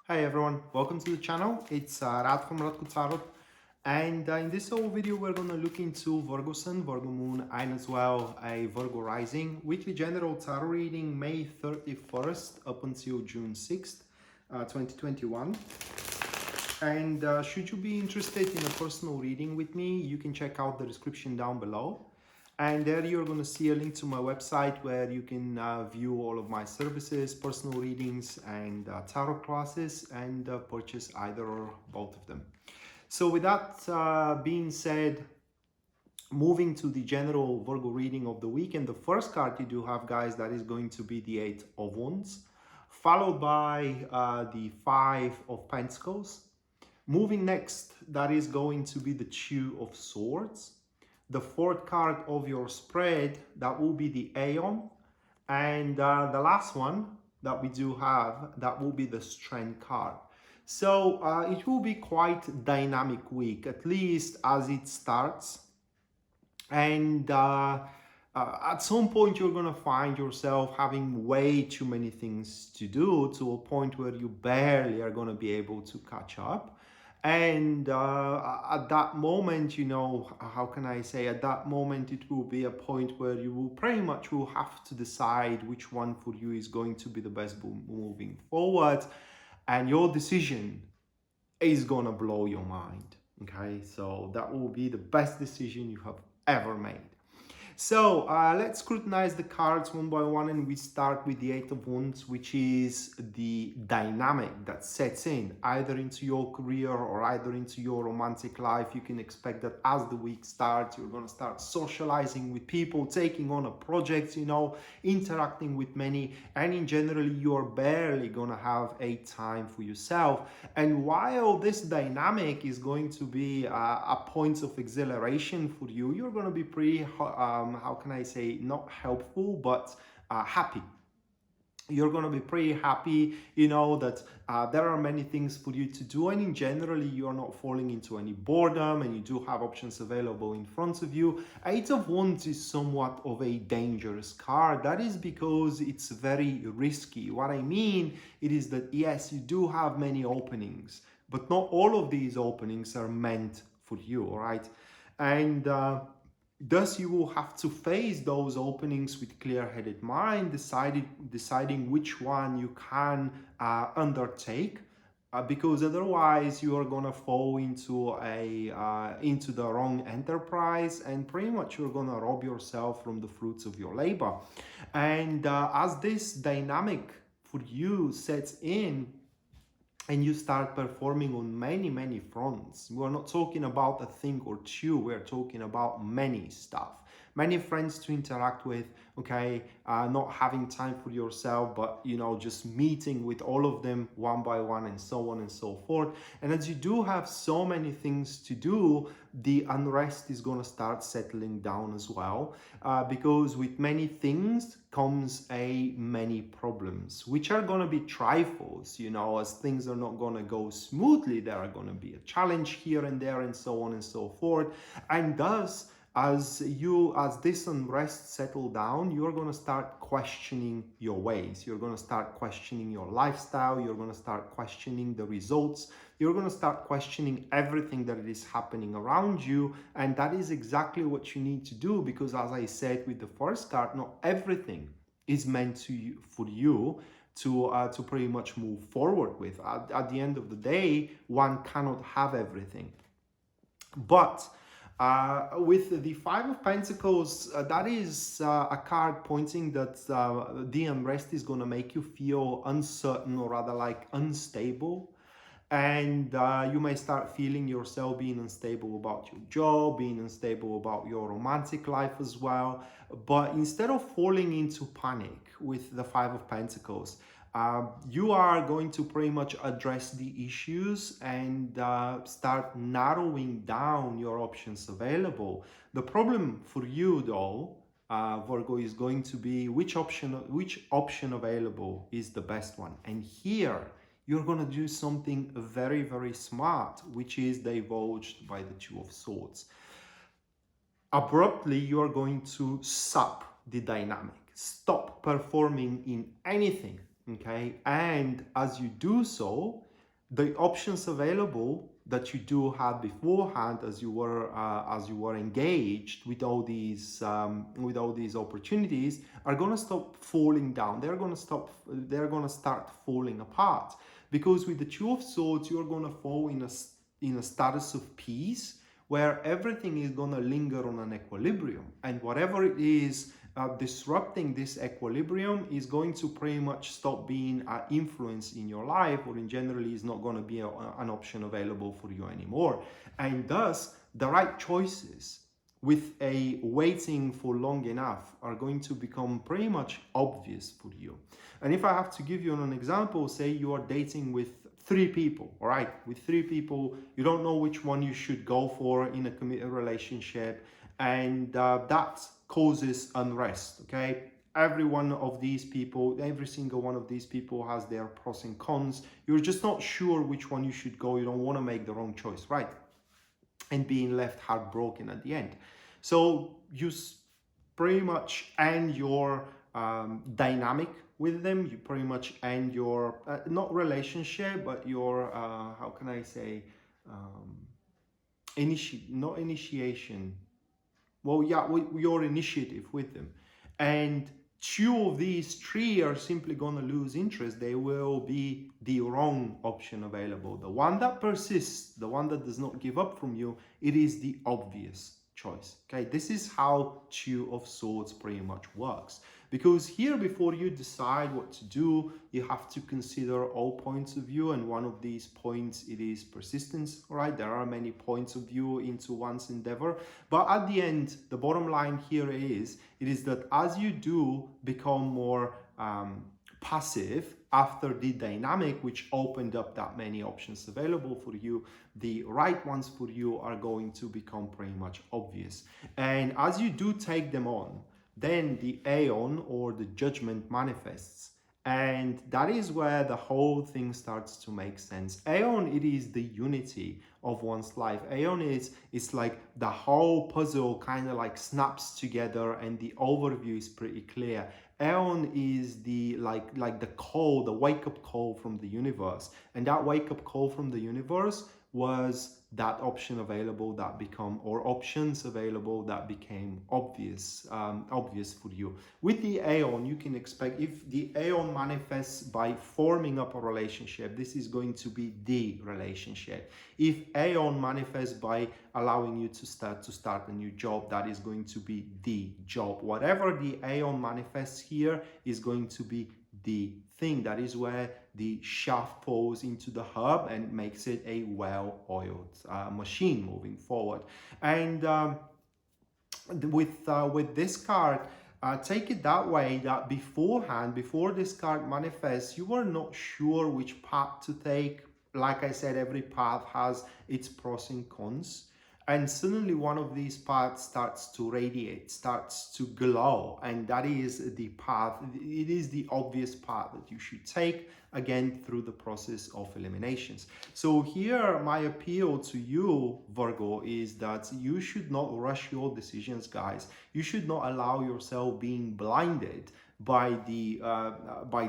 Hi everyone, welcome to the channel. It's Radko from Radko, and in this whole video we're going to look into Virgo Sun, Virgo Moon, and as well a Virgo Rising weekly general tarot reading May 31st up until June 6th, 2021. And should you be interested in a personal reading with me, you can check out the description down below. And there you're going to see a link to my website where you can view all of my services, personal readings, and tarot classes, and purchase either or both of them. So with that being said, moving to the general Virgo reading of the week, and the first card you do have, guys, that is going to be the Eight of Wands, followed by the Five of Pentacles. Moving next, that is going to be the Two of Swords. The fourth card of your spread, that will be the Aeon. And the last one that we do have, that will be the Strength card. So it will be quite dynamic week, at least as it starts. And at some point you're going to find yourself having way too many things to do, to a point where you barely are going to be able to catch up. And at that moment, you know, how can I say, at that moment it will be a point where you will pretty much will have to decide which one for you is going to be the best moving forward, and your decision is gonna blow your mind. Okay, so that will be the best decision you have ever made. So let's scrutinize the cards one by one, and we start with the Eight of Wands, which is the dynamic that sets in either into your career or either into your romantic life. You can expect that as the week starts, you're going to start socializing with people, taking on a project, you know, interacting with many, and in general, you're barely going to have a time for yourself. And while this dynamic is going to be a point of exhilaration for you, you're going to be pretty how can I say, not helpful, but happy. You're going to be pretty happy, you know, that there are many things for you to do, and in generally you're not falling into any boredom, and you do have options available in front of you. Eight of Wands is somewhat of a dangerous card. That is because it's very risky. What I mean, it is that yes, you do have many openings, but not all of these openings are meant for you, all right? And thus, you will have to face those openings with clear-headed mind, deciding which one you can undertake, because otherwise you are gonna fall into into the wrong enterprise, and pretty much you're gonna rob yourself from the fruits of your labor. And as this dynamic for you sets in, and you start performing on many fronts. We're not talking about a thing or two, we're talking about many stuff, many friends to interact with, okay, not having time for yourself, but you know, just meeting with all of them one by one, and so on and so forth. And as you do have so many things to do, the unrest is going to start settling down as well, because with many things comes many problems, which are going to be trifles, you know, as things are not going to go smoothly. There are going to be a challenge here and there, and so on and so forth. And thus, as this unrest settle down, you're going to start questioning your ways. You're going to start questioning your lifestyle. You're going to start questioning the results. You're going to start questioning everything that is happening around you. And that is exactly what you need to do, because as I said with the first card, not everything is meant for you to pretty much move forward with. At the end of the day, one cannot have everything. But with the Five of Pentacles, that is a card pointing that the unrest is going to make you feel uncertain, or rather like unstable. And you may start feeling yourself being unstable about your job, being unstable about your romantic life as well. But instead of falling into panic with the Five of Pentacles, you are going to pretty much address the issues and start narrowing down your options available. The problem for you, though, Virgo, is going to be which option available is the best one. And here you're going to do something very smart, which is divulged by the Two of Swords. Abruptly, you are going to sap the dynamic, stop performing in anything, okay? And as you do so, the options available that you do have beforehand as you were engaged with all these opportunities are going to stop falling down. They're going to start falling apart, because with the Two of Swords you're going to fall in a status of peace where everything is going to linger on an equilibrium, and whatever it is disrupting this equilibrium is going to pretty much stop being an influence in your life, or in generally is not going to be an option available for you anymore. And thus the right choices with a waiting for long enough are going to become pretty much obvious for you. And if I have to give you an example, say you are dating with 3 people, all right? With 3 people, you don't know which one you should go for in a committed relationship, and that causes unrest, okay? Every single one of these people has their pros and cons. You're just not sure which one you should go. You don't want to make the wrong choice, right? And being left heartbroken at the end. So you pretty much end your dynamic with them. You pretty much end your, not relationship, but your, how can I say, not initiation. Well, yeah, your initiative with them. And 2 of these 3 are simply going to lose interest. They will be the wrong option available. The one that persists, the one that does not give up from you, it is the obvious choice. Okay, this is how 2 of Swords pretty much works. Because here, before you decide what to do, you have to consider all points of view, and one of these points, it is persistence, right? There are many points of view into one's endeavor, but at the end, the bottom line here is, it is that as you do become more passive after the dynamic, which opened up that many options available for you, the right ones for you are going to become pretty much obvious. And as you do take them on, then the Aeon, or the Judgment, manifests. And that is where the whole thing starts to make sense. Aeon, it is the unity of one's life. Aeon it's like the whole puzzle kind of like snaps together, and the overview is pretty clear. Aeon is the like the call, the wake-up call from the universe. And that wake-up call from the universe was that option available that become, or options available that became obvious for you. With the Aeon, you can expect, if the Aeon manifests by forming up a relationship, this is going to be the relationship. If Aeon manifests by allowing you to start a new job, that is going to be the job. Whatever the Aeon manifests here is going to be the thing. That is where the shaft falls into the hub and makes it a well-oiled machine moving forward. And with this card, take it that way, that beforehand, before this card manifests, you are not sure which path to take. Like I said, every path has its pros and cons. And suddenly one of these paths starts to radiate, starts to glow, and that is the path. It is the obvious path that you should take, again, through the process of eliminations. So here, my appeal to you, Virgo, is that you should not rush your decisions, guys. You should not allow yourself being blinded by the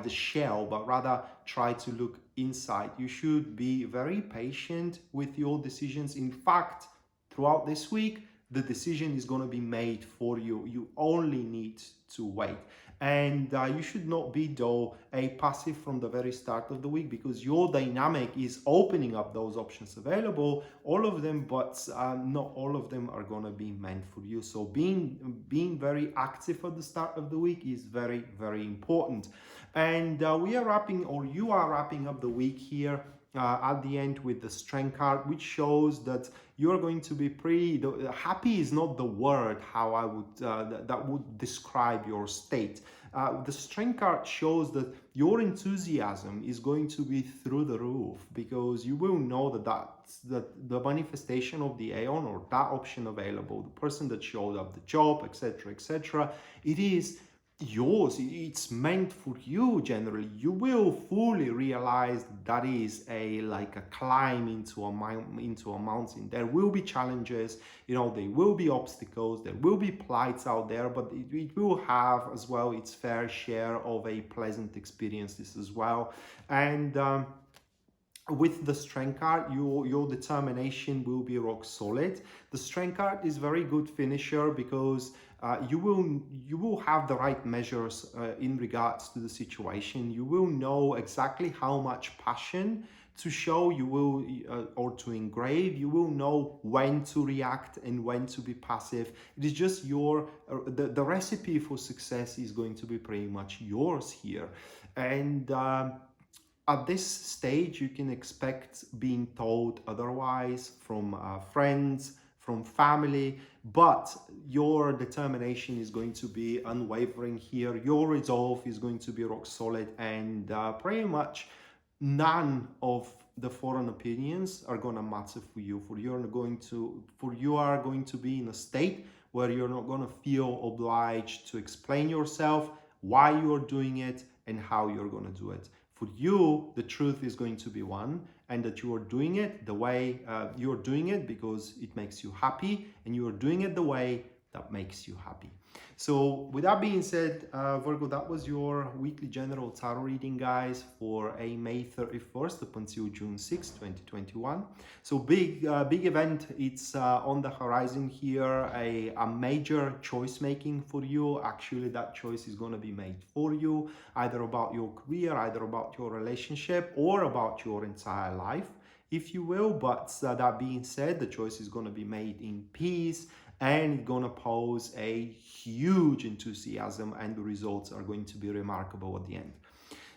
shell, but rather try to look inside. You should be very patient with your decisions. In fact, throughout this week, the decision is going to be made for you. You only need to wait. And you should not be, though, a passive from the very start of the week, because your dynamic is opening up those options available, all of them, but not all of them are going to be meant for you. So being very active at the start of the week is very, very important. And you are wrapping up the week here at the end with the Strength card, which shows that you're going to be pretty happy. Is not the word how I would that would describe your state. The Strength card shows that your enthusiasm is going to be through the roof, because you will know that the manifestation of the Aeon, or that option available, the person that showed up, the job, etc., etc., it is yours. It's meant for you. Generally, you will fully realize that is like a climb into a mountain. There will be challenges, there will be obstacles, there will be plights out there, but it will have as well its fair share of a pleasant experiences as well. And with the strength card, your determination will be rock solid. The strength card is very good finisher because you will have the right measures in regards to the situation. You will know exactly how much passion to show. You will or to engrave. You will know when to react and when to be passive. It is just your the recipe for success is going to be pretty much yours here. And at this stage, you can expect being told otherwise from friends, from family, but your determination is going to be unwavering here. Your resolve is going to be rock solid, and pretty much none of the foreign opinions are going to matter for you. You are going to be in a state where you're not going to feel obliged to explain yourself, why you're doing it, and how you're going to do it. For you, the truth is going to be one, and that you are doing it the way you're doing it because it makes you happy, and you are doing it the way that makes you happy. So with that being said, Virgo, that was your weekly general tarot reading, guys, for a May 31st up until June 6, 2021. So big event. It's on the horizon here, a major choice making for you. Actually, that choice is going to be made for you, either about your career, either about your relationship, or about your entire life, if you will. But that being said, the choice is going to be made in peace, and it's going to pose a huge enthusiasm, and the results are going to be remarkable at the end.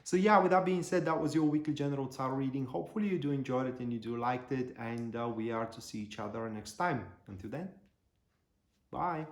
So yeah, with that being said, that was your weekly general tarot reading. Hopefully you do enjoy it and you do liked it, and we are to see each other next time. Until then, bye.